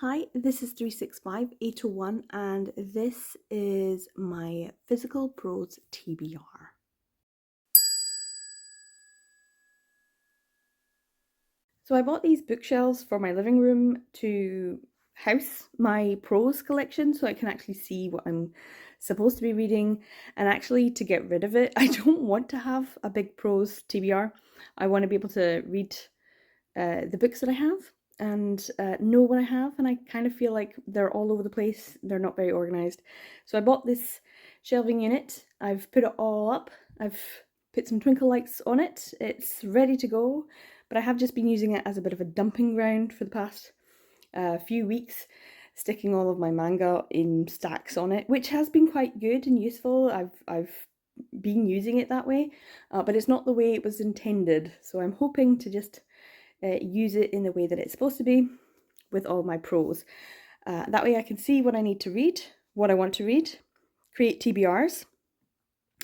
Hi, this is 365801 and this is my Physical Prose TBR. So I bought these bookshelves for my living room to house my prose collection so I can actually see what I'm supposed to be reading, and actually to get rid of it. I don't want to have a big prose TBR. I want to be able to read the books that I have and know what I have, and I kind of feel like they're all over the place. They're not very organized. So I bought this shelving unit. I've put it all up. I've put some twinkle lights on it. It's ready to go, but I have just been using it as a bit of a dumping ground for the past few weeks, sticking all of my manga in stacks on it, which has been quite good and useful. I've been using it that way, but it's not the way it was intended. So I'm hoping to just use it in the way that it's supposed to be with all my prose. That way I can see what I need to read, what I want to read, create TBRs,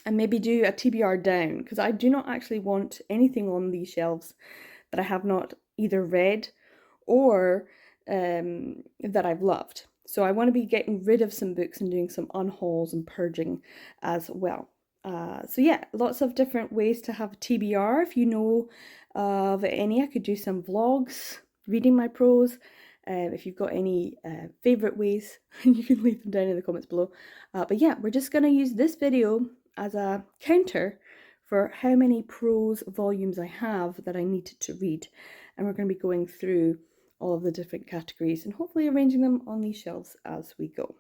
and maybe do a TBR down, because I do not actually want anything on these shelves that I have not either read or that I've loved. So I want to be getting rid of some books and doing some unhauls and purging as well. So yeah, lots of different ways to have a TBR. If you know of any, I could do some vlogs reading my prose. If you've got any favourite ways, you can leave them down in the comments below. But yeah, we're just going to use this video as a counter for how many prose volumes I have that I need to read. And we're going to be going through all of the different categories and hopefully arranging them on these shelves as we go.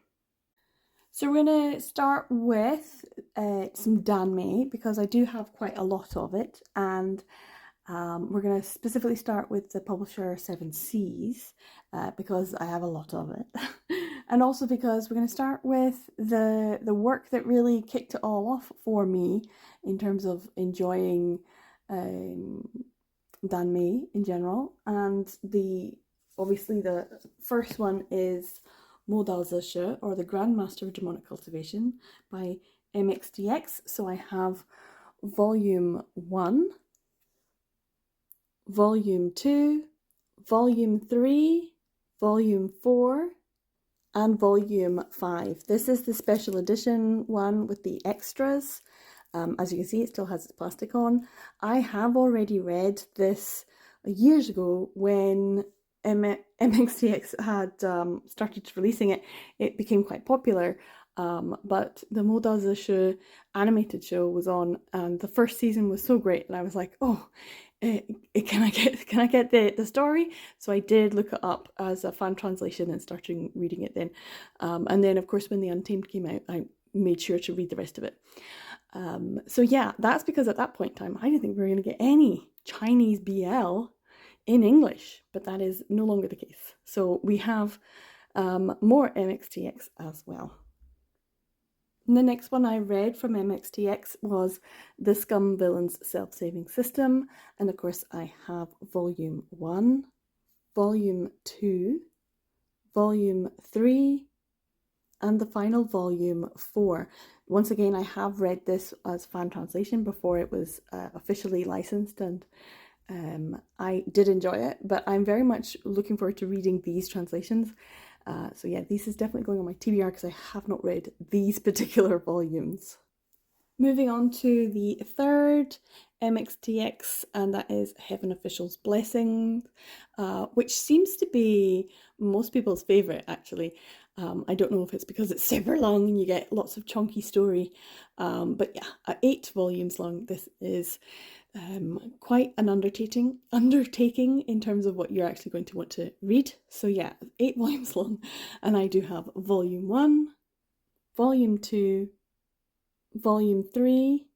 So we're going to start with some Danmei, because I do have quite a lot of it, and we're going to specifically start with the publisher Seven Seas because I have a lot of it, and also because we're going to start with the work that really kicked it all off for me in terms of enjoying Danmei in general, and obviously the first one is Modal Zishe, or the Grandmaster of Demonic Cultivation by MXDX. So I have volume 1, volume 2, volume 3, volume 4, and volume 5. This is the special edition one with the extras. As you can see, it still has its plastic on. I have already read this years ago when MXDX had started releasing it. It became quite popular, but the Modal Zishe animated show was on, and the first season was so great, and I was like, oh, can I get the story? So I did look it up as a fan translation and started reading it then. And then, of course, when the Untamed came out, I made sure to read the rest of it. So yeah, that's because at that point in time, I didn't think we were going to get any Chinese BL in English, but that is no longer the case. So we have more MXTX as well. And the next one I read from MXTX was The Scum Villains Self-Saving System. And of course, I have volume 1, volume 2, volume 3, and the final volume 4. Once again, I have read this as fan translation before it was officially licensed, and I did enjoy it, but I'm very much looking forward to reading these translations. So yeah, this is definitely going on my TBR because I have not read these particular volumes. Moving on to the third MXTX, and that is Heaven Official's Blessing, which seems to be most people's favourite, actually. I don't know if it's because it's super long and you get lots of chunky story, but yeah, 8 volumes long. This is quite an undertaking in terms of what you're actually going to want to read. So yeah, 8 volumes long, and I do have volume 1, volume 2, volume 3,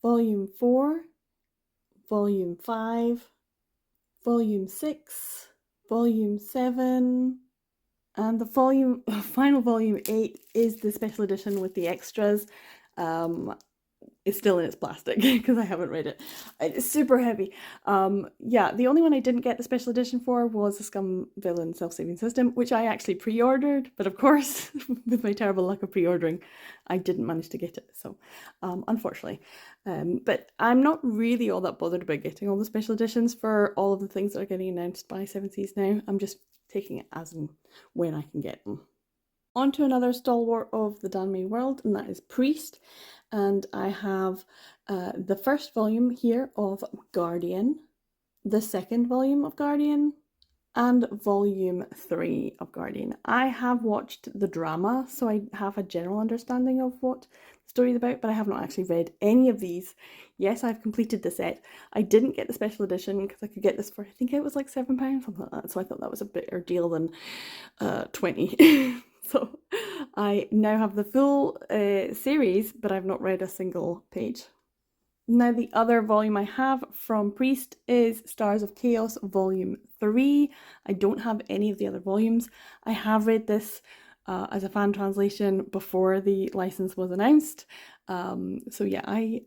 volume 4, volume 5, volume 6, volume 7, and the final volume 8 is the special edition with the extras. is still in its plastic because I haven't read it. It's super heavy. Yeah, the only one I didn't get the special edition for was the Scum Villain Self-Saving System, which I actually pre-ordered, but of course, with my terrible luck of pre-ordering, I didn't manage to get it, so unfortunately. But I'm not really all that bothered about getting all the special editions for all of the things that are getting announced by Seven Seas now. I'm just taking it as and when I can get them. On to another stalwart of the Danmei world, and that is Priest. And I have the first volume here of Guardian, the second volume of Guardian, and volume 3 of Guardian. I have watched the drama, so I have a general understanding of what the story is about, but I have not actually read any of these. Yes, I've completed the set. I didn't get the special edition because I could get this for, I think it was like £7, something like that, so I thought that was a better deal than 20. So I now have the full series, but I've not read a single page. Now the other volume I have from Priest is Stars of Chaos Volume 3. I don't have any of the other volumes. I have read this as a fan translation before the license was announced. So yeah, I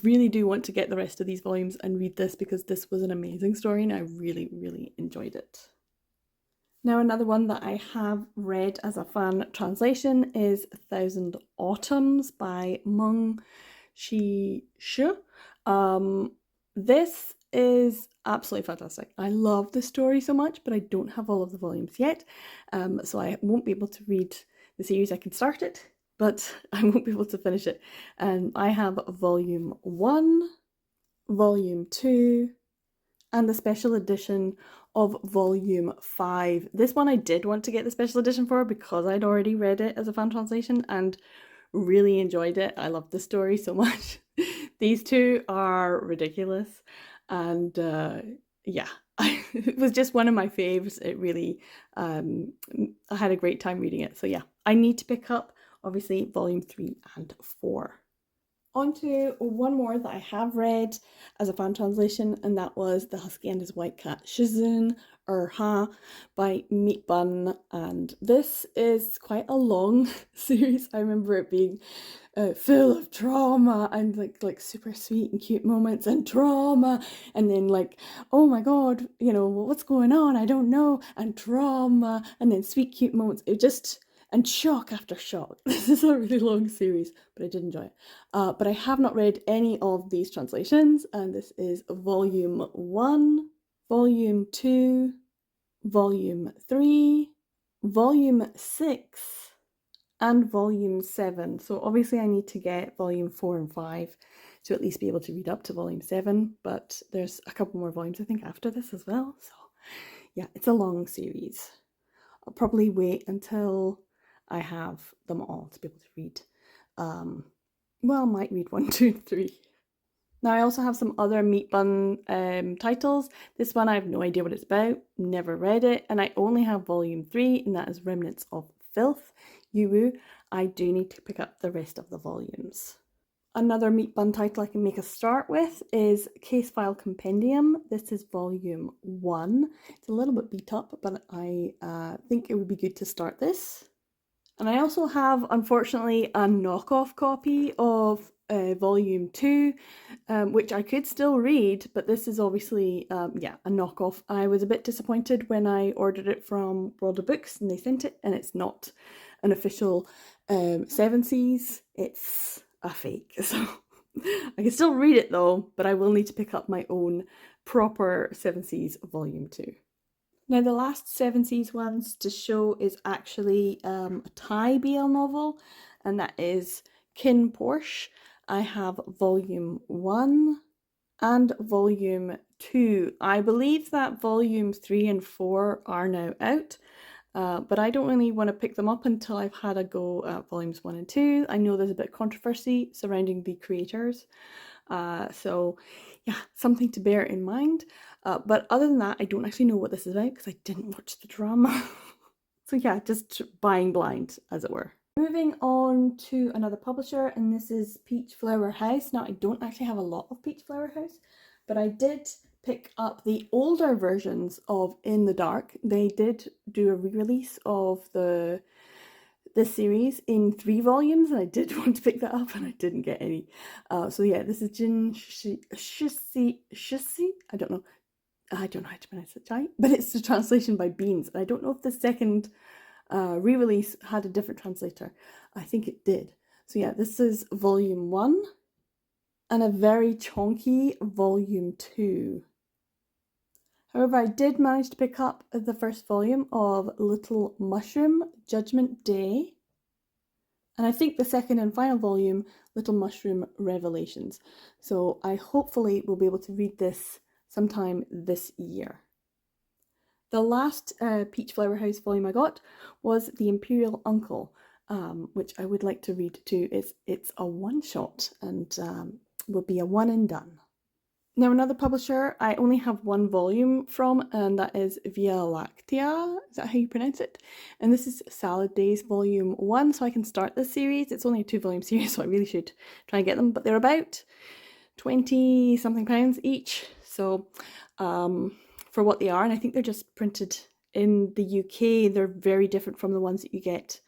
really do want to get the rest of these volumes and read this because this was an amazing story and I really, really enjoyed it. Now another one that I have read as a fan translation is 1000 Autumns by Meng Shi. This is absolutely fantastic. I love the story so much, but I don't have all of the volumes yet, so I won't be able to read the series. I can start it, but I won't be able to finish it. I have volume 1, volume 2, and the special edition of volume 5. This one I did want to get the special edition for because I'd already read it as a fan translation and really enjoyed it. I love the story so much. These two are ridiculous, and yeah, it was just one of my faves. It really, I had a great time reading it. So yeah, I need to pick up obviously volume 3 and 4. On to one more that I have read as a fan translation, and that was The Husky and His White Cat Shizun or Ha by Meat Bun. And this is quite a long series. I remember it being full of trauma and like super sweet and cute moments and trauma, and then like, oh my god, you know, what's going on? I don't know, and trauma, and then sweet cute moments. It just, and shock after shock. This is a really long series, but I did enjoy it. But I have not read any of these translations, and this is volume 1, volume 2, volume 3, volume 6, and volume 7. So obviously I need to get volume 4 and 5 to at least be able to read up to volume 7, but there's a couple more volumes I think after this as well. So yeah, it's a long series. I'll probably wait until I have them all to be able to read. Well, I might read 1, 2, and 3. Now I also have some other Meat Bun titles. This one I have no idea what it's about, never read it, and I only have volume 3, and that is Remnants of Filth, Yuwu. I do need to pick up the rest of the volumes. Another Meat Bun title I can make a start with is Case File Compendium. This is volume 1. It's a little bit beat up, but I think it would be good to start this. And I also have, unfortunately, a knockoff copy of volume 2, which I could still read, but this is obviously, yeah, a knockoff. I was a bit disappointed when I ordered it from World of Books and they sent it, and it's not an official Seven Seas. It's a fake, so I can still read it though, but I will need to pick up my own proper Seven Seas volume 2. Now the last Seven Seas ones to show is actually a Thai BL novel, and that is Kin Porsche. I have volume 1 and volume 2. I believe that volumes 3 and 4 are now out. But I don't really want to pick them up until I've had a go at volumes 1 and 2. I know there's a bit of controversy surrounding the creators. So yeah, something to bear in mind. But other than that, I don't actually know what this is about because I didn't watch the drama. So yeah, just buying blind, as it were. Moving on to another publisher, and this is Peach Flower House. Now, I don't actually have a lot of Peach Flower House, but I did pick up the older versions of In the Dark. They did do a re-release of the this series in 3 volumes, and I did want to pick that up and I didn't get any. So yeah, this is Jin Shishi. I don't know how to pronounce it, but it's the translation by Beans. And I don't know if the second re-release had a different translator. I think it did. So yeah, this is volume 1 and a very chunky volume 2. However, I did manage to pick up the first volume of Little Mushroom, Judgment Day. And I think the second and final volume, Little Mushroom Revelations. So I hopefully will be able to read this sometime this year. The last Peach Flower House volume I got was The Imperial Uncle, which I would like to read too. It's a one-shot and will be a one and done. Now, another publisher I only have 1 volume from, and that is Via Lactea. Is that how you pronounce it? And this is Salad Days Volume 1, so I can start this series. It's only a 2-volume series, so I really should try and get them, but they're about 20 something pounds each. So for what they are, and I think they're just printed in the UK, they're very different from the ones that you get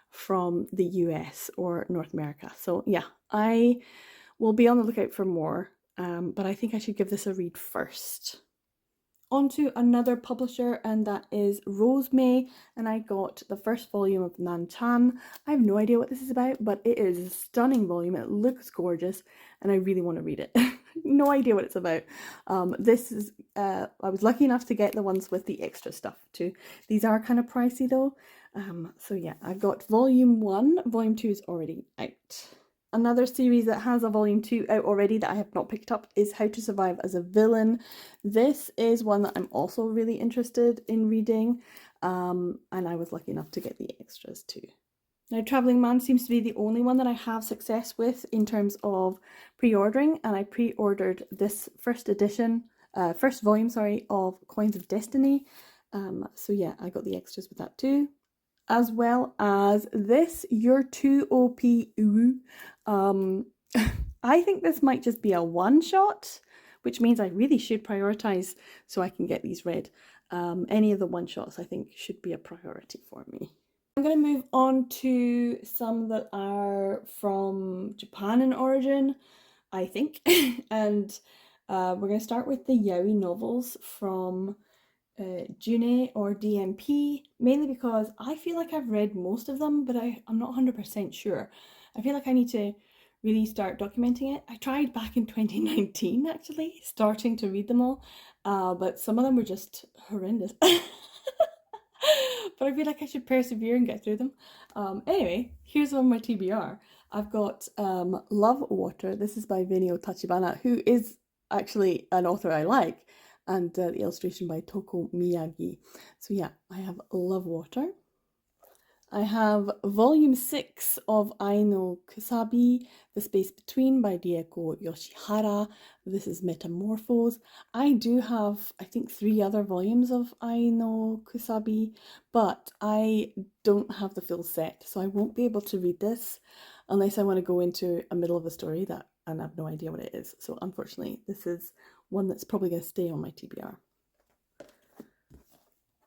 from the US or North America. So yeah, I will be on the lookout for more. But I think I should give this a read first. On to another publisher, and that is Rosemay, and I got the first volume of Nan Chan. I have no idea what this is about, but it is a stunning volume. It looks gorgeous, and I really want to read it. No idea what it's about. This is, I was lucky enough to get the ones with the extra stuff too. These are kind of pricey though. So yeah, I've got volume 1. Volume 2 is already out. Another series that has a volume 2 out already that I have not picked up is How to Survive as a Villain. This is one that I'm also really interested in reading, and I was lucky enough to get the extras too. Now, Travelling Man seems to be the only one that I have success with in terms of pre-ordering, and I pre-ordered this first volume, of Coins of Destiny. So yeah, I got the extras with that too. As well as this, You're Too OP. I think this might just be a one-shot, which means I really should prioritize so I can get these read. Any of the one-shots I think should be a priority for me. I'm going to move on to some that are from Japan in origin, I think. And we're going to start with the yaoi novels from June or DMP, mainly because I feel like I've read most of them, but I'm not 100% sure. I feel like I need to really start documenting it. I tried back in 2019 actually, starting to read them all, but some of them were just horrendous. But I feel like I should persevere and get through them. Anyway, here's on my TBR. I've got Love Water. This is by Venio Tachibana, who is actually an author I like, and the illustration by Toko Miyagi. So yeah, I have Love Water. I have volume 6 of Ai no Kusabi, The Space Between by Rieko Yoshihara. This is Metamorphose. I do have, I think, 3 other volumes of Ai no Kusabi, but I don't have the full set, so I won't be able to read this unless I want to go into a middle of a story and I have no idea what it is. So unfortunately, this is one that's probably going to stay on my TBR.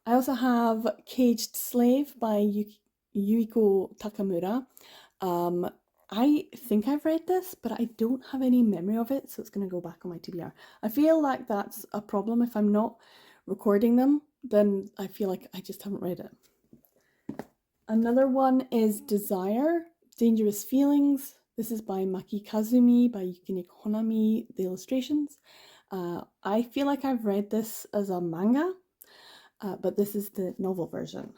I also have Caged Slave by Yuiko Takamura. I think I've read this, but I don't have any memory of it, so it's going to go back on my TBR. I feel like that's a problem. If I'm not recording them, then I feel like I just haven't read it. Another one is Desire, Dangerous Feelings. This is by Maki Kazumi, by Yukine Honami, the illustrations. I feel like I've read this as a manga, but this is the novel version.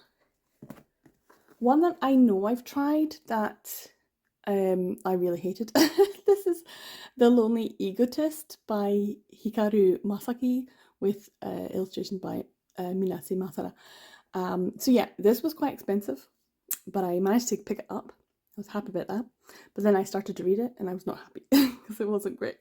One that I know I've tried that I really hated. This is The Lonely Egotist by Hikaru Masaki with illustration by Minase Masara. So yeah, this was quite expensive, but I managed to pick it up. I was happy about that. But then I started to read it and I was not happy because it wasn't great.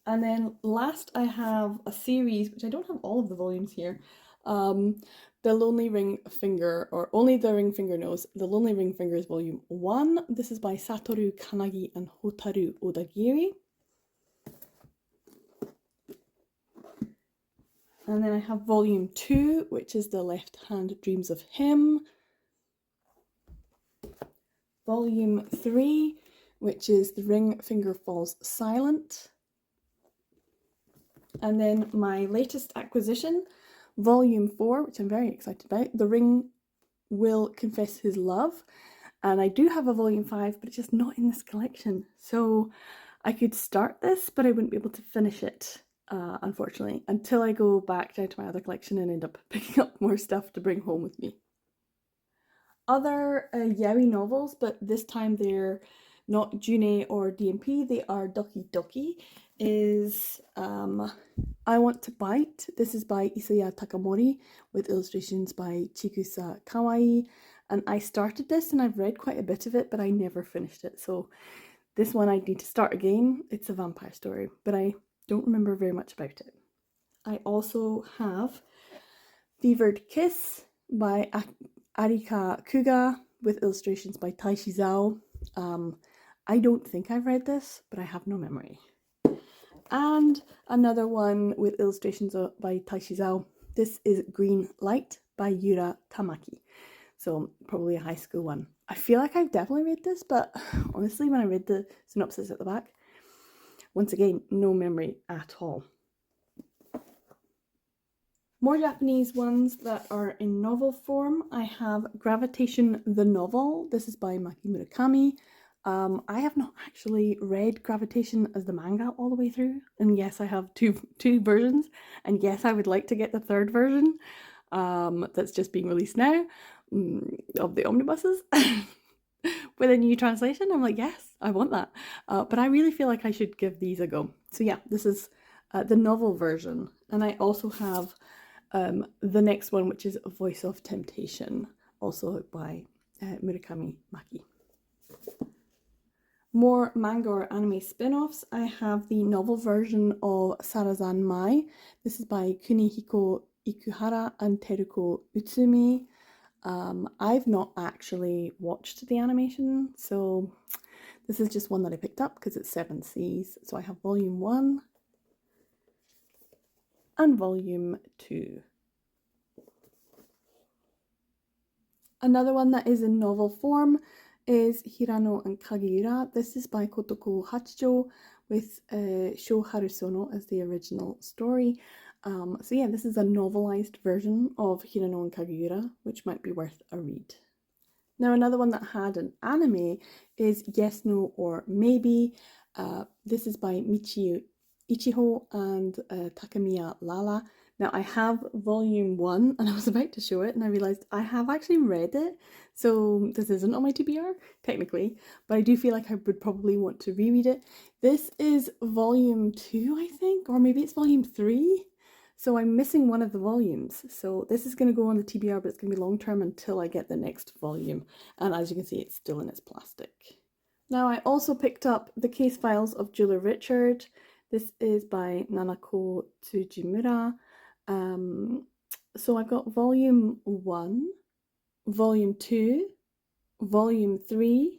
And then last I have a series, which I don't have all of the volumes here, The Lonely Ring Finger, or Only the Ring Finger Knows, The Lonely Ring Fingers Volume 1. This is by Satoru Kanagi and Hotaru Odagiri. And then I have volume 2, which is The Left Hand Dreams of Him. Volume 3, which is The Ring Finger Falls Silent. And then my latest acquisition, volume 4, which I'm very excited about, The Ring Will Confess His Love. And I do have a volume 5, but it's just not in this collection. So I could start this, but I wouldn't be able to finish it, unfortunately, until I go back down to my other collection and end up picking up more stuff to bring home with me. Other yaoi novels, but this time they're not June or DMP, they are Doki Doki, is I Want to Bite. This is by Isaya Takamori with illustrations by Chikusa Kawaii. And I started this and I've read quite a bit of it, but I never finished it. So this one I need to start again. It's a vampire story, but I don't remember very much about it. I also have Fevered Kiss by Arika Kuga with illustrations by Taishi Zhao. I don't think I've read this, but I have no memory. And another one with illustrations by Taishi Zhao. This is Green Light by Yura Tamaki. So probably a high school one. I feel like I've definitely read this, but honestly, when I read the synopsis at the back, once again, no memory at all. More Japanese ones that are in novel form. I have Gravitation the Novel. This is by Maki Murakami. I have not actually read Gravitation as the manga all the way through. And yes, I have two versions. And yes, I would like to get the third version that's just being released now of the omnibuses with a new translation. I'm like, yes, I want that. But I really feel like I should give these a go. So yeah, this is the novel version. And I also have the next one, which is Voice of Temptation, also by Murakami Maki. More manga or anime spin-offs. I have the novel version of Sarazan Mai. This is by Kunihiko Ikuhara and Teruko Utsumi. I've not actually watched the animation, so this is just one that I picked up because it's 7 Cs. So I have volume 1 and volume 2. Another one that is in novel form is Hirano and Kageura. This is by Kotoko Hachijo with Sho Harusono as the original story. So yeah, this is a novelized version of Hirano and Kageura, which might be worth a read. Now another one that had an anime is Yes, No, or Maybe. This is by Michiyo Ichiho and Takamiya Lala. Now I have volume 1 and I was about to show it and I realised I have actually read it. So this isn't on my TBR, technically, but I do feel like I would probably want to reread it. This is volume 2, I think, or maybe it's volume 3. So I'm missing one of the volumes. So this is going to go on the TBR, but it's going to be long term until I get the next volume. And as you can see, it's still in its plastic. Now I also picked up The Case Files of Julia Richard. This is by Nanako Tsujimura. So I've got volume 1, volume 2, volume 3,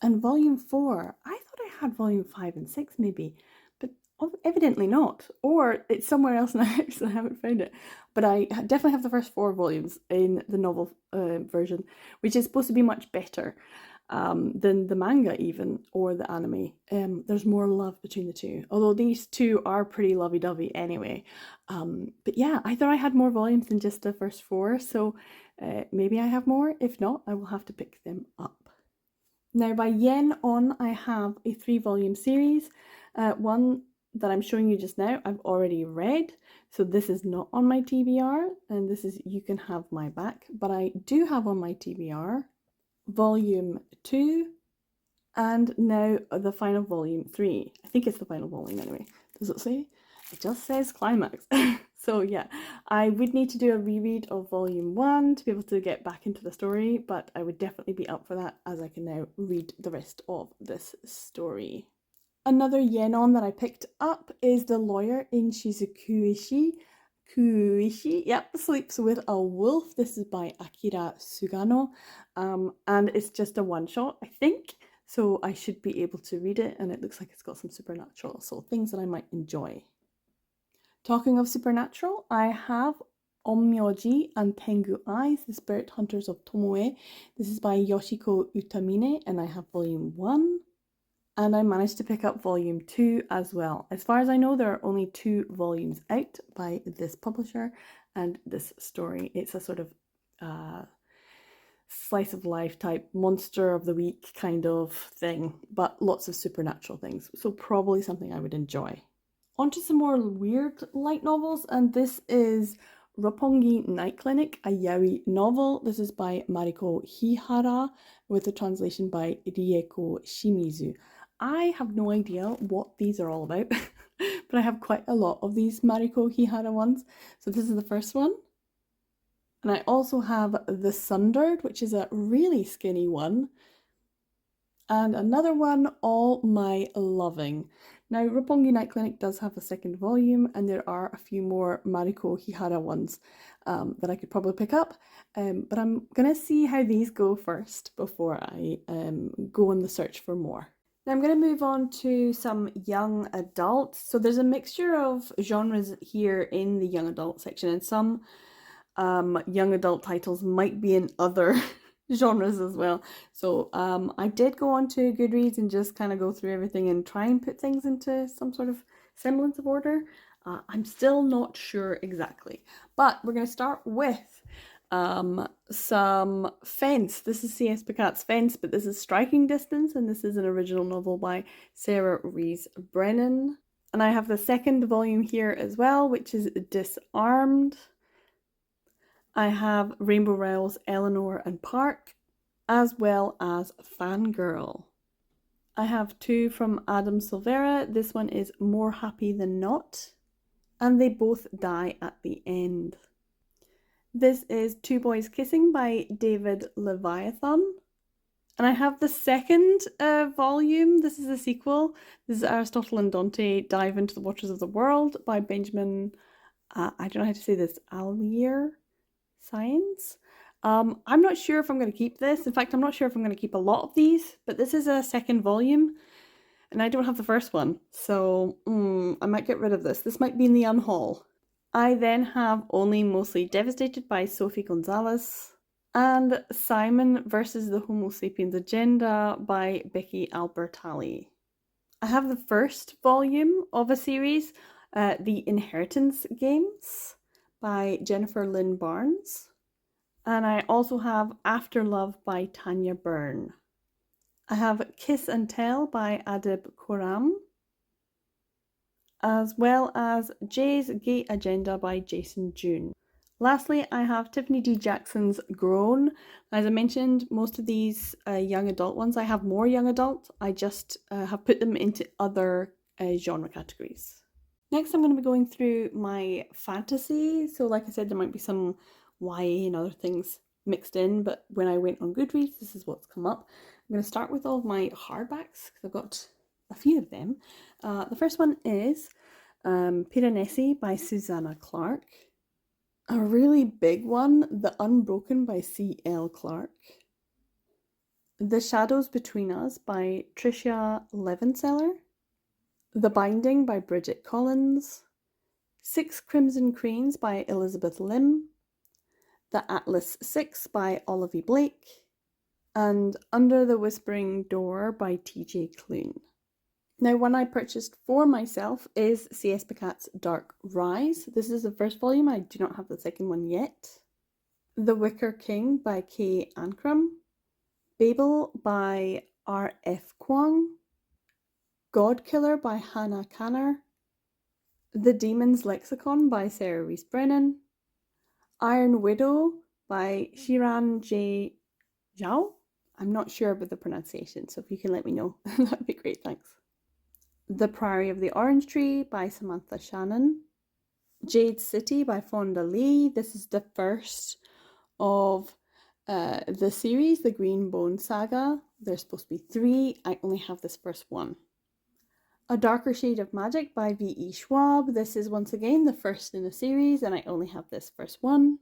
and volume 4. I thought I had volume 5 and 6 maybe, but evidently not. Or it's somewhere else in the house and I haven't found it. But I definitely have the first 4 volumes in the novel version, which is supposed to be much better than the manga even, or the anime. There's more love between the two, although these two are pretty lovey-dovey anyway. But yeah, I thought I had more volumes than just the first 4, so maybe I have more. If not, I will have to pick them up. Now by Yen On, I have a 3-volume series. One that I'm showing you just now, I've already read, so this is not on my TBR, and this is You Can Have My Back, but I do have on my TBR volume 2 and now the final volume 3. I think it's the final volume anyway. Does it say? It just says climax. So yeah, I would need to do a reread of volume 1 to be able to get back into the story, but I would definitely be up for that as I can now read the rest of this story. Another Yenon that I picked up is The Lawyer in Shizukuishi. Yep, Sleeps with a Wolf. This is by Akira Sugano, and it's just a one-shot, I think, so I should be able to read it, and it looks like it's got some supernatural, so things that I might enjoy. Talking of supernatural, I have Onmyoji and Tengu Eyes, The Spirit Hunters of Tomoe. This is by Yoshiko Utamine, and I have volume 1. And I managed to pick up volume 2 as well. As far as I know, there are only 2 volumes out by this publisher and this story. It's a sort of slice of life type monster of the week kind of thing, but lots of supernatural things. So probably something I would enjoy. On to some more weird light novels, and this is Roppongi Night Clinic, a yaoi novel. This is by Mariko Hihara with a translation by Rieko Shimizu. I have no idea what these are all about, but I have quite a lot of these Mariko Hihara ones. So this is the first one. And I also have The Sundered, which is a really skinny one. And another one, All My Loving. Now, Roppongi Night Clinic does have a second volume, and there are a few more Mariko Hihara ones that I could probably pick up. But I'm going to see how these go first before I go on the search for more. Now I'm going to move on to some young adult. So there's a mixture of genres here in the young adult section, and some young adult titles might be in other genres as well. So I did go on to Goodreads and just kind of go through everything and try and put things into some sort of semblance of order. I'm still not sure exactly, but we're going to start with some Fence. This is C.S. Picat's Fence, but this is Striking Distance, and this is an original novel by Sarah Rees Brennan. And I have the second volume here as well, which is Disarmed. I have Rainbow Rowell's Eleanor and Park, as well as Fangirl. I have 2 from Adam Silvera. This one is More Happy Than Not, and They Both Die at the End. This is Two Boys Kissing by David Leviathan. And I have the second volume. This is a sequel. This is Aristotle and Dante Dive into the Waters of the World by Benjamin, I don't know how to say this, Allier Science. I'm not sure if I'm going to keep this. In fact, I'm not sure if I'm going to keep a lot of these, but this is a second volume and I don't have the first one. So I might get rid of this. This might be in the unhaul. I then have Only Mostly Devastated by Sophie Gonzalez and Simon versus the Homo Sapiens Agenda by Becky Albertalli. I have the first volume of a series, The Inheritance Games by Jennifer Lynn Barnes. And I also have After Love by Tanya Byrne. I have Kiss and Tell by Adib Khorram, as well as Jay's Gay Agenda by Jason June. Lastly, I have Tiffany D. Jackson's Grown. As I mentioned, most of these young adult ones, I have more young adult. I just have put them into other genre categories. Next, I'm going to be going through my fantasy. So like I said, there might be some YA and other things mixed in, but when I went on Goodreads, this is what's come up. I'm going to start with all of my hardbacks because I've got a few of them. The first one is Piranesi by Susanna Clark. A really big one, The Unbroken by C.L. Clark. The Shadows Between Us by Tricia Levenseller. The Binding by Bridget Collins. 6 Crimson Cranes by Elizabeth Lim. The Atlas 6 by Olivia Blake. And Under the Whispering Door by T.J. Klune. Now, one I purchased for myself is C.S. Picat's Dark Rise. This is the first volume. I do not have the second one yet. The Wicker King by Kay Ancrum. Babel by R.F. Kwong. God Killer by Hannah Kanner. The Demon's Lexicon by Sarah Rees Brennan. Iron Widow by Shiran J. Zhao. I'm not sure about the pronunciation, so if you can let me know, that would be great, thanks. The Priory of the Orange Tree by Samantha Shannon. Jade City by Fonda Lee. This is the first of the series, the Green Bone Saga. There's supposed to be 3. I only have this first one. A Darker Shade of Magic by V.E. Schwab. This is once again the first in the series, and I only have this first one.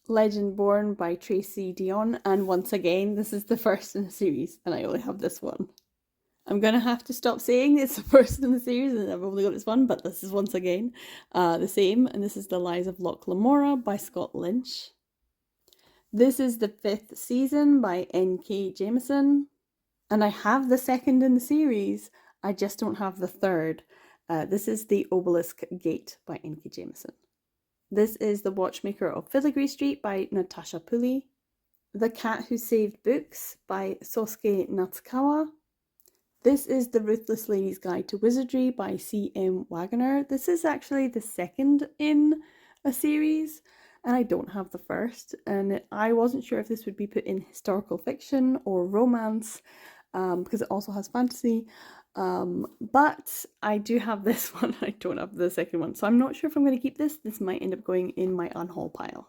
Legend Born by Tracy Dion, and once again, this is the first in the series, and I only have this one. I'm going to have to stop saying it's the first in the series and I've only got this one, but this is once again the same. And this is The Lies of Loch Lamora by Scott Lynch. This is the 5th season by N.K. Jemisin. And I have the second in the series, I just don't have the third. This is The Obelisk Gate by N.K. Jemisin. This is The Watchmaker of Filigree Street by Natasha Pulley. The Cat Who Saved Books by Sosuke Natsukawa. This is The Ruthless Lady's Guide to Wizardry by C.M. Wagoner. This is actually the second in a series, and I don't have the first. And I wasn't sure if this would be put in historical fiction or romance, because it also has fantasy. But I do have this one. I don't have the second one. So I'm not sure if I'm going to keep this. This might end up going in my unhaul pile.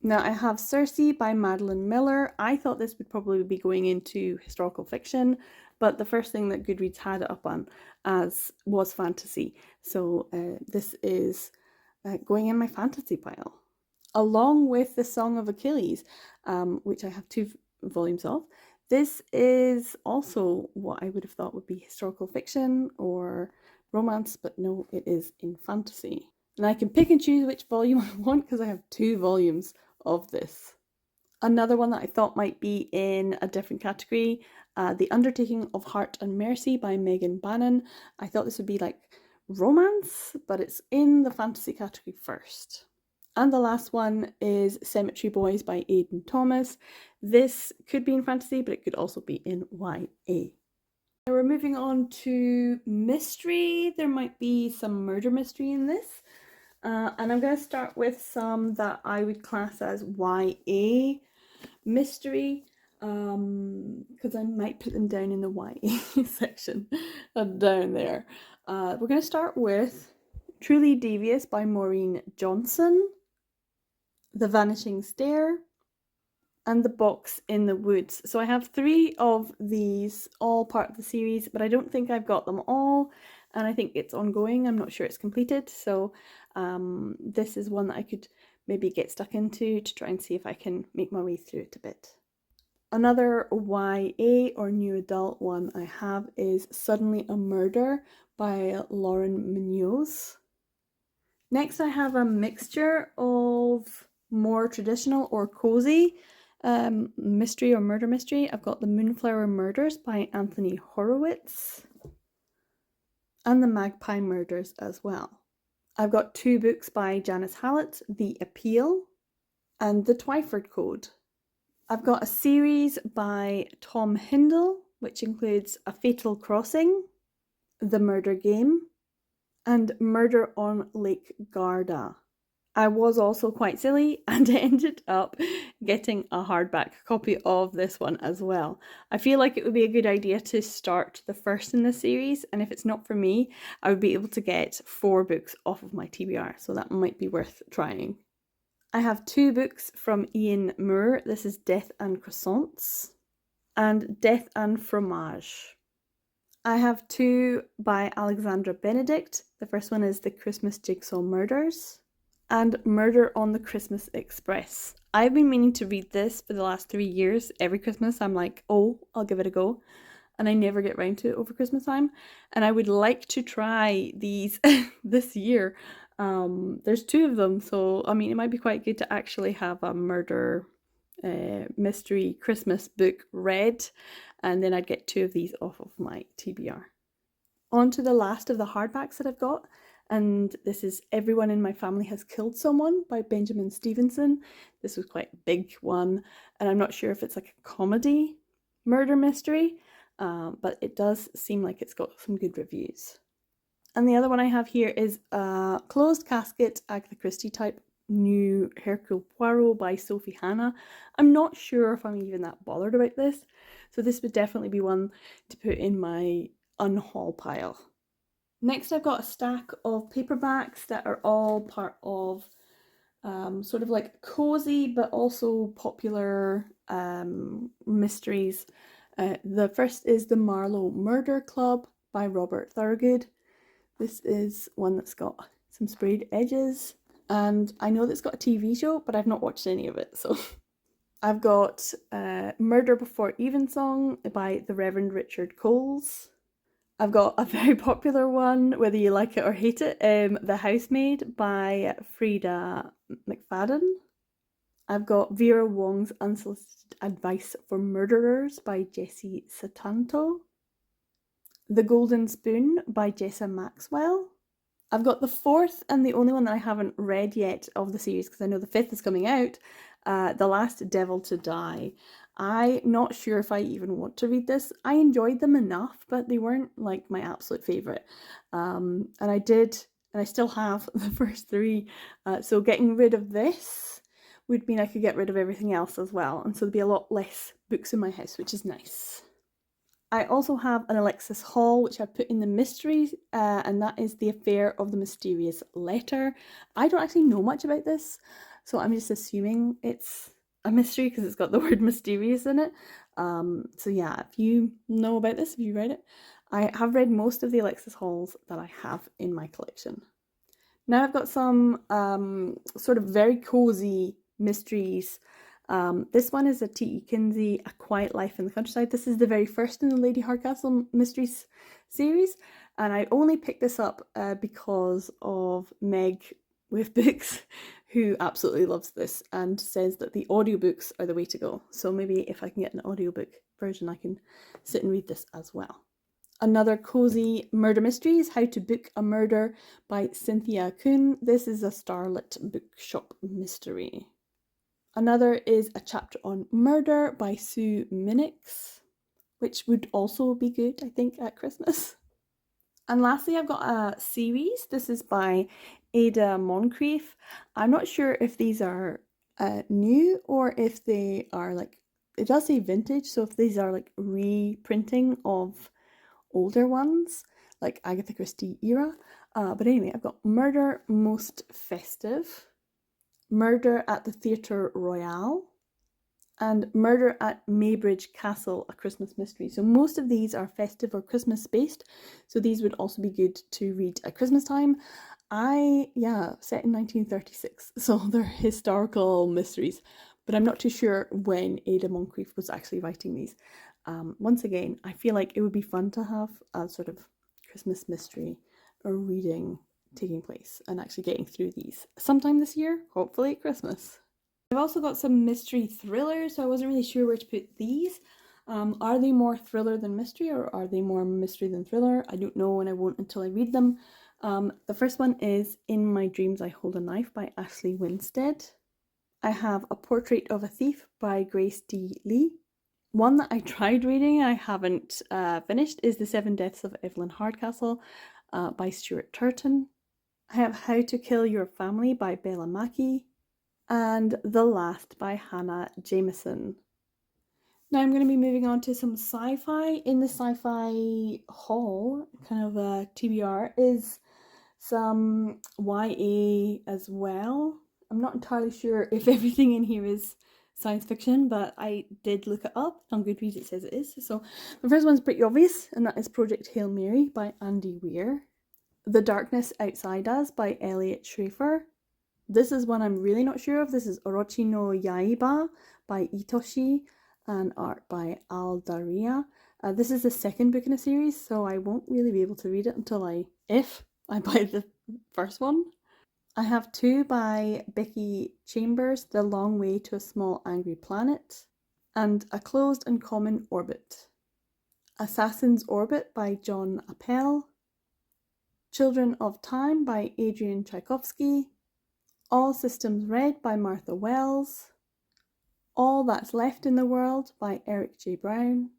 Now I have Circe by Madeline Miller. I thought this would probably be going into historical fiction, but the first thing that Goodreads had it up on was fantasy. So this is going in my fantasy pile. Along with The Song of Achilles, which I have 2 volumes of. This is also what I would have thought would be historical fiction or romance, but no, it is in fantasy. And I can pick and choose which volume I want because I have 2 volumes of this. Another one that I thought might be in a different category, The Undertaking of Heart and Mercy by Megan Bannon. I thought this would be like romance, but it's in the fantasy category first. And the last one is Cemetery Boys by Aidan Thomas. This could be in fantasy, but it could also be in YA. Now we're moving on to mystery. There might be some murder mystery in this. And I'm going to start with some that I would class as YA mystery, because I might put them down in the YA section down there. We're going to start with Truly Devious by Maureen Johnson, The Vanishing Stair, and The Box in the Woods. So I have 3 of these, all part of the series, but I don't think I've got them all, and I think it's ongoing. I'm not sure it's completed, so this is one that I could maybe get stuck into to try and see if I can make my way through it a bit. Another YA or new adult one I have is Suddenly a Murder by Lauren Munoz. Next I have a mixture of more traditional or cozy mystery or murder mystery. I've got The Moonflower Murders by Anthony Horowitz and The Magpie Murders as well. I've got 2 books by Janice Hallett, The Appeal and The Twyford Code. I've got a series by Tom Hindle, which includes A Fatal Crossing, The Murder Game, and Murder on Lake Garda. I was also quite silly and ended up getting a hardback copy of this one as well. I feel like it would be a good idea to start the first in the series, and if it's not for me, I would be able to get 4 books off of my TBR, so that might be worth trying. I have 2 books from Ian Moore. This is Death and Croissants and Death and Fromage. I have 2 by Alexandra Benedict. The first one is The Christmas Jigsaw Murders and Murder on the Christmas Express. I've been meaning to read this for the last 3 years. Every Christmas I'm like, oh, I'll give it a go. And I never get round to it over Christmas time. And I would like to try these this year. There's 2 of them, so I mean it might be quite good to actually have a murder mystery Christmas book read, and then I'd get 2 of these off of my TBR. On to the last of the hardbacks that I've got, and this is Everyone in My Family Has Killed Someone by Benjamin Stevenson. This was quite a big one, and I'm not sure if it's like a comedy murder mystery, but it does seem like it's got some good reviews. And the other one I have here is a Closed Casket Agatha Christie type new Hercule Poirot by Sophie Hannah. I'm not sure if I'm even that bothered about this, so this would definitely be one to put in my unhaul pile. Next I've got a stack of paperbacks that are all part of sort of like cozy but also popular mysteries. The first is The Marlowe Murder Club by Robert Thorogood. This is one that's got some sprayed edges, and I know that it's got a TV show, but I've not watched any of it, so I've got Murder Before Evensong by the Reverend Richard Coles. I've got a very popular one, whether you like it or hate it, The Housemaid by Frida McFadden. I've got Vera Wong's Unsolicited Advice for Murderers by Jessie Satanto. The Golden Spoon by Jessa Maxwell. I've got the fourth and the only one that I haven't read yet of the series, because I know the fifth is coming out, The Last Devil to Die. I'm not sure if I even want to read this. I enjoyed them enough, but they weren't like my absolute favourite. And I still have the first three. So getting rid of this would mean I could get rid of everything else as well. And so there'd be a lot less books in my house, which is nice. I also have an Alexis Hall, which I put in the mystery, and that is The Affair of the Mysterious Letter. I don't actually know much about this, so I'm just assuming it's a mystery because it's got the word mysterious in it. So yeah, if you know about this, if you read it, I have read most of the Alexis Halls that I have in my collection. Now I've got some sort of very cozy mysteries. This one is a T.E. Kinsey, A Quiet Life in the Countryside. This is the very first in the Lady Hardcastle Mysteries series, and I only picked this up because of Meg with Books, who absolutely loves this and says that the audiobooks are the way to go. So maybe if I can get an audiobook version, I can sit and read this as well. Another cozy murder mystery is How to Book a Murder by Cynthia Kuhn. This is a Starlit Bookshop mystery. Another is A Chapter on Murder by Sue Minix, which would also be good, I think, at Christmas. And lastly, I've got a series. This is by Ada Moncrief. I'm not sure if these are new or if they are like, it does say vintage, so if these are like reprinting of older ones, like Agatha Christie era. But anyway, I've got Murder Most Festive, Murder at the Theatre Royal, and Murder at Maybridge Castle, A Christmas Mystery. So most of these are festive or Christmas based, so these would also be good to read at Christmas time. Set in 1936, so they're historical mysteries, but I'm not too sure when Ada Moncrief was actually writing these. Once again, I feel like it would be fun to have a sort of Christmas mystery or reading taking place and actually getting through these sometime this year, hopefully at Christmas. I've also got some mystery thrillers, so I wasn't really sure where to put these. Are they more thriller than mystery, or are they more mystery than thriller? I don't know, and I won't until I read them. The first one is In My Dreams I Hold a Knife by Ashley Winstead. I have A Portrait of a Thief by Grace D. Lee. One that I tried reading and I haven't finished is The Seven Deaths of Evelyn Hardcastle by Stuart Turton. I have How to Kill Your Family by Bella Mackie, and The Last by Hannah Jameson. Now I'm going to be moving on to some sci-fi. In the sci-fi hall, kind of a TBR, is some YA as well. I'm not entirely sure if everything in here is science fiction, but I did look it up. On Goodreads it says it is. So the first one's pretty obvious, and that is Project Hail Mary by Andy Weir. The Darkness Outside Us by Elliot Schrafer. This is one I'm really not sure of. This is Orochi no Yaiba by Itoshi and art by Al Daria. This is the second book in a series, so I won't really be able to read it if I buy the first one. I have two by Becky Chambers, The Long Way to a Small Angry Planet, and A Closed and Common Orbit. Assassin's Orbit by John Appel, Children of Time by Adrian Tchaikovsky, All Systems Red by Martha Wells, All That's Left in the World by Eric J. Brown,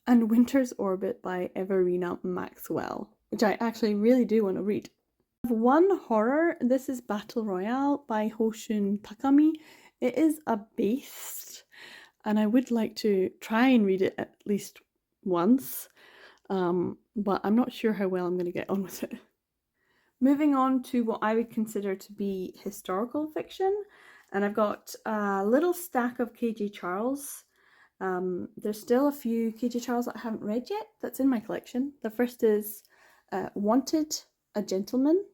and Winter's Orbit by Everina Maxwell, which I actually really do want to read. I have one horror. This is Battle Royale by Hoshun Takami. It is a beast, and I would like to try and read it at least once, but I'm not sure how well I'm going to get on with it. Moving on to what I would consider to be historical fiction, and I've got a little stack of K.J. Charles. There's still a few K.J. Charles that I haven't read yet that's in my collection. The first is Wanted, A Gentleman,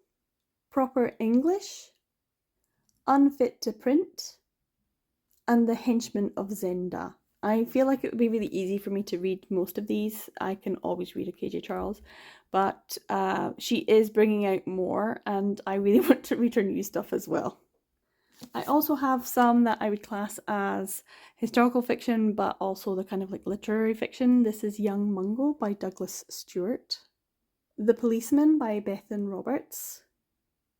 Proper English, Unfit to Print, and The Henchman of Zenda. I feel like it would be really easy for me to read most of these. I can always read a KJ Charles, but she is bringing out more, and I really want to read her new stuff as well. I also have some that I would class as historical fiction, but also the kind of like literary fiction. This is Young Mungo by Douglas Stewart. The Policeman by Bethan Roberts.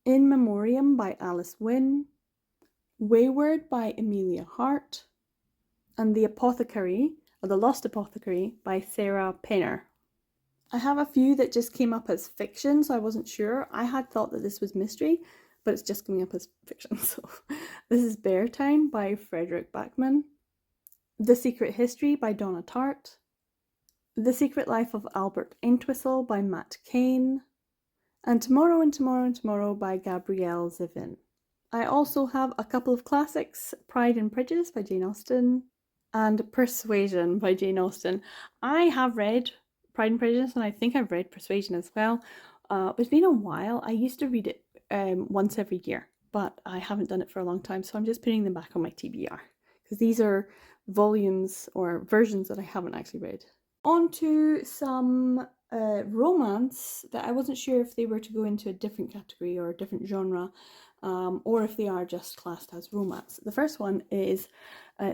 In Memoriam by Alice Wynne. Wayward by Amelia Hart. And The Apothecary, or The Lost Apothecary by Sarah Penner. I have a few that just came up as fiction, so I wasn't sure. I had thought that this was mystery, but it's just coming up as fiction. So this is Beartown by Frederick Backman. The Secret History by Donna Tartt. The Secret Life of Albert Entwistle by Matt Cain. And Tomorrow and Tomorrow and Tomorrow by Gabrielle Zevin. I also have a couple of classics, Pride and Prejudice by Jane Austen and Persuasion by Jane Austen. I have read Pride and Prejudice, and I think I've read Persuasion as well. It's been a while. I used to read it once every year, but I haven't done it for a long time, so I'm just putting them back on my TBR because these are volumes or versions that I haven't actually read. On to some romance that I wasn't sure if they were to go into a different category or a different genre, or if they are just classed as romance. The first one is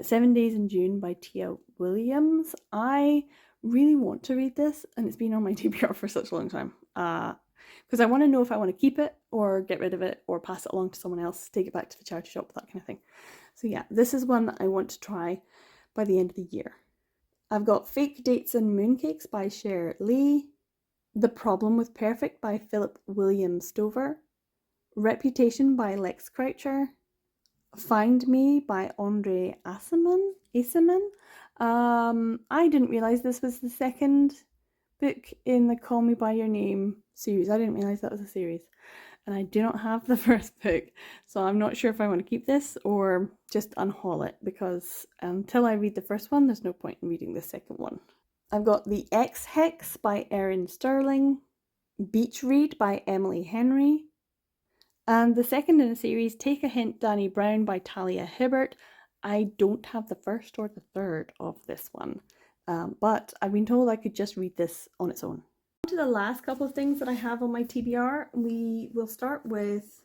7 Days in June by Tia Williams. I really want to read this, and it's been on my TBR for such a long time, because I want to know if I want to keep it or get rid of it or pass it along to someone else, take it back to the charity shop, that kind of thing. So yeah, this is one that I want to try by the end of the year. I've got Fake Dates and Mooncakes by Cher Lee. The Problem with Perfect by Philip William Stover. Reputation by Lex Croucher. Find Me by Andre Aciman. I didn't realise this was the second book in the Call Me By Your Name series. I didn't realise that was a series. And I do not have the first book, so I'm not sure if I want to keep this or just unhaul it, because until I read the first one, there's no point in reading the second one. I've got The X-Hex by Erin Sterling. Beach Read by Emily Henry. And the second in a series, Take a Hint, Danny Brown by Talia Hibbert. I don't have the first or the third of this one, but I've been told I could just read this on its own. On to the last couple of things that I have on my TBR. We will start with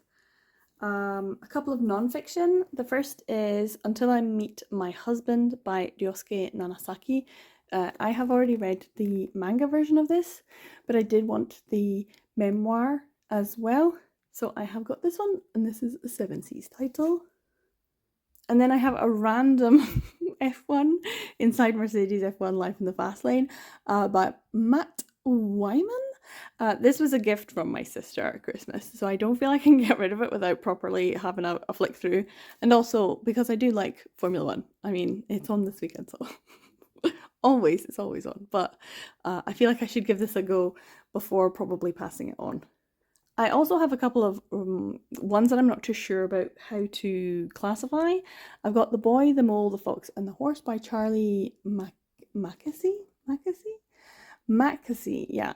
a couple of non-fiction. The first is Until I Meet My Husband by Ryosuke Nanasaki. I have already read the manga version of this, but I did want the memoir as well. So I have got this one, and this is a 7C's title. And then I have a random F1 Inside Mercedes F1 Life in the Fast Lane by Matt Wyman. This was a gift from my sister at Christmas, so I don't feel I can get rid of it without properly having a flick through. And also because I do like Formula One. I mean, it's on this weekend, so it's always on. But I feel like I should give this a go before probably passing it on. I also have a couple of ones that I'm not too sure about how to classify. I've got The Boy, the Mole, the Fox, and the Horse by Charlie Mackesy, yeah,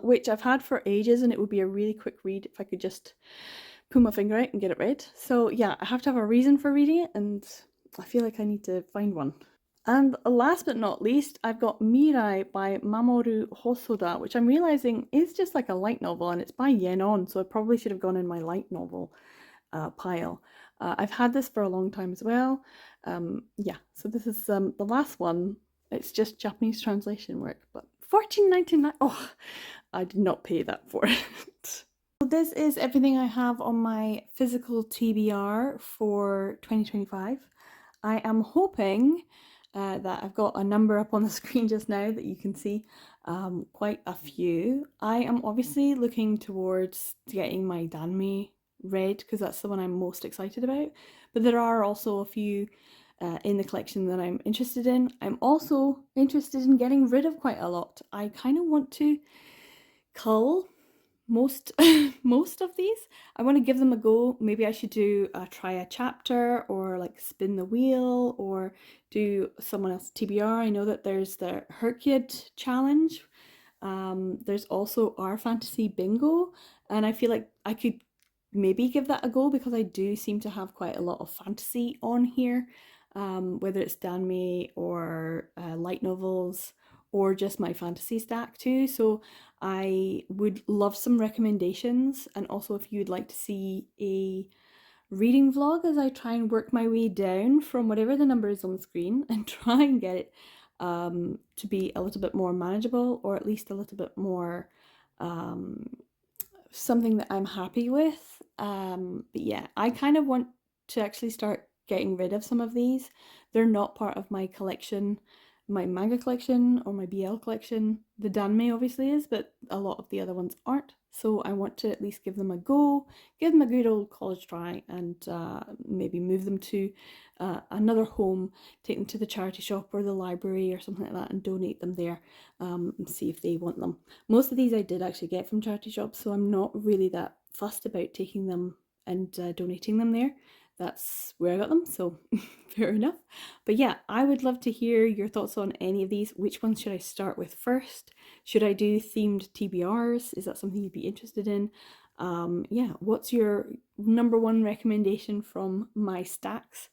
which I've had for ages, and it would be a really quick read if I could just pull my finger out and get it read. So yeah, I have to have a reason for reading it, and I feel like I need to find one. And last but not least, I've got Mirai by Mamoru Hosoda, which I'm realising is just like a light novel, and it's by Yen On, so I probably should have gone in my light novel pile. I've had this for a long time as well. Yeah, so this is the last one. It's just Japanese translation work, but $14.99. Oh, I did not pay that for it. So this is everything I have on my physical TBR for 2025. I am hoping that I've got a number up on the screen just now that you can see, quite a few. I am obviously looking towards getting my Danme read because that's the one I'm most excited about, but there are also a few in the collection that I'm interested in. I'm also interested in getting rid of quite a lot. I kind of want to cull most of these. I want to give them a go. Maybe I should do try a chapter, or like spin the wheel, or do someone else's TBR. I know that there's the HRCYED challenge. There's also our fantasy bingo, and I feel like I could maybe give that a go because I do seem to have quite a lot of fantasy on here. whether it's danme or light novels or just my fantasy stack too. So I would love some recommendations, and also if you'd like to see a reading vlog as I try and work my way down from whatever the number is on the screen and try and get it to be a little bit more manageable, or at least a little bit more something that I'm happy with. But yeah, I kind of want to actually start getting rid of some of these. They're not part of my collection, my manga collection or my BL collection. The Danme obviously is, but a lot of the other ones aren't. So I want to at least give them a go, give them a good old college try, and maybe move them to another home, take them to the charity shop or the library or something like that and donate them there, and see if they want them. Most of these I did actually get from charity shops, so I'm not really that fussed about taking them and donating them there. That's where I got them, so fair enough. But yeah, I would love to hear your thoughts on any of these. Which ones should I start with first? Should I do themed TBRs? Is that something you'd be interested in? Yeah, what's your number one recommendation from my stacks?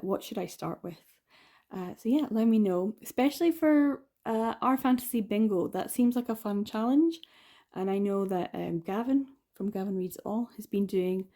What should I start with? So yeah, let me know, especially for our fantasy bingo. That seems like a fun challenge, and I know that Gavin from Gavin Reads It All has been doing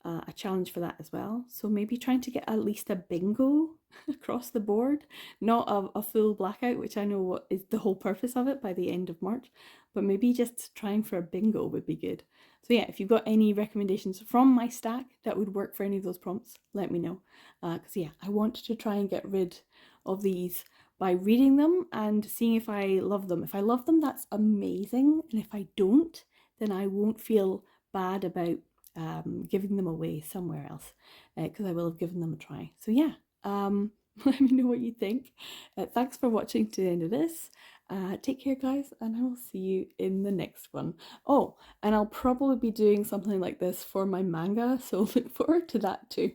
a challenge for that as well. So maybe trying to get at least a bingo across the board, not a full blackout, which I know what is the whole purpose of it by the end of March, but maybe just trying for a bingo would be good. So yeah, if you've got any recommendations from my stack that would work for any of those prompts, let me know. Because yeah, I want to try and get rid of these by reading them and seeing if I love them. If I love them, that's amazing. And if I don't, then I won't feel bad about giving them away somewhere else, because I will have given them a try. So yeah, let me know what you think. Thanks for watching to the end of this. Take care, guys, and I will see you in the next one. Oh, and I'll probably be doing something like this for my manga, so look forward to that too.